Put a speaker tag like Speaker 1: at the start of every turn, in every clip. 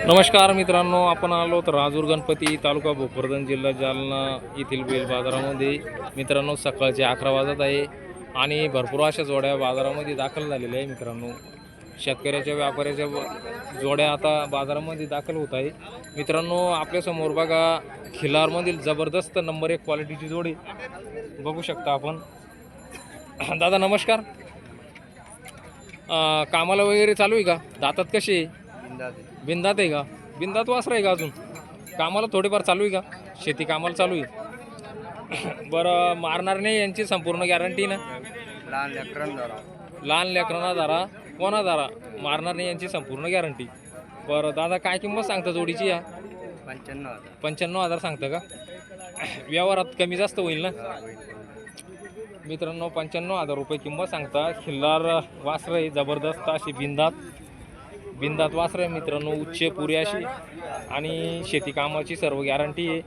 Speaker 1: नमस्कार मित्रांनो, आपण आलो तर राजूर गणपती तालुका भोकरदन जिल्हा जालना येथील बैल बाजारामध्ये मित्रांनो सकाळचे 11 वाजत आहे आणि भरपूर अशा जोड्या बाजारामध्ये दाखल झालेल्या आहे मित्रांनो. शेतकऱ्याच्या व्यापाऱ्याच्या जोड्या आता बाजारामध्ये दाखल होत आहे मित्रांनो. आपल्यासमोर बघा खिलारमधील जबरदस्त नंबर 1 क्वालिटीची जोडी बघू शकता आपण. दादा नमस्कार. कामाला वगैरे चालू आहे का? दातात कसे आहे? बिंदात आहे का? बिंदात वासर आहे का? अजून कामाला थोडेफार चालू आहे का? शेती कामाला चालू आहे. बरं, मारणार नाही यांची संपूर्ण गॅरंटी ना? लहान लेकरांना धरा कोणा धरा, मारणार नाही यांची संपूर्ण गॅरंटी. बरं दादा, काय किंमत सांगता जोडीची? या 95,000 सांगता का? व्यवहारात कमी जास्त होईल ना मित्रांनो? 95,000 रुपये किंमत सांगता. खिल्लार वासर आहे, जबरदस्त अशी बिंदात वासर आहे मित्रांनो. उच्च पुरी अशी आणि शेती कामाची सर्व गॅरंटी आहे.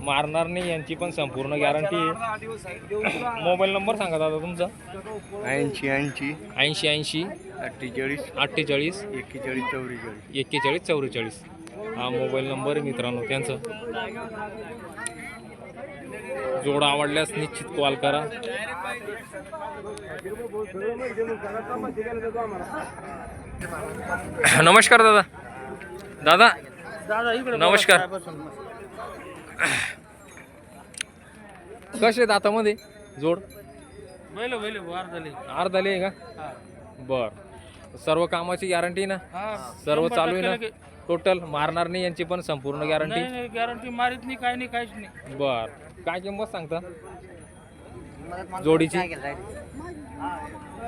Speaker 1: मारणार नाही यांची पण संपूर्ण गॅरंटी आहे. मोबाईल नंबर सांगा दादा तुमचा.
Speaker 2: 80
Speaker 1: 80
Speaker 2: 48
Speaker 1: 48 41 44 हा मोबाईल नंबर आहे मित्रांनो त्यांचा. जोडा आवडल्यास निश्चित कॉल करा. नमस्कार दादा. दादा नमस्कार. कसे दातामध्ये जोड? अर्धाले आहे का? बर, सर्व कामाची गॅरंटी ना? सर्व चालू आहे ना? टोटल मारणार नाही यांची पण संपूर्ण गॅरंटी?
Speaker 3: गॅरंटी मारित नाही, काही नाही, काहीच नाही.
Speaker 1: बर, काय किंमत सांगता जोडीची?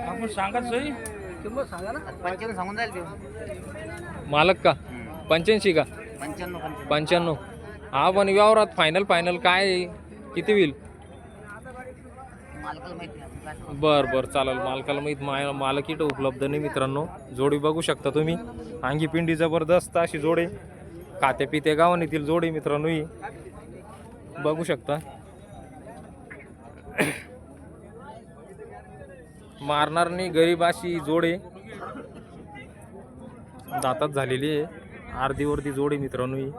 Speaker 3: आपण सांगत सही
Speaker 2: किंमत सांगा ना. 95 सांगून जाईल ते.
Speaker 1: मालक का? 85 का? 95. हा, पण व्यवहारात फायनल काय आहे? किती होईल? बर चालेल. मालकाला माहीत, मालक इथं उपलब्ध नाही मित्रांनो. जोडी बघू शकता तुम्ही. अंगी पिंडी जबरदस्त अशी जोडी, खाते पिते गावानीतील जोडी मित्रांनो ही बघू शकता. मारणार नाही, गरीब अशी जोडे, दातात झालेली आहे. अर्धीवरती जोडी मित्रांनो ही.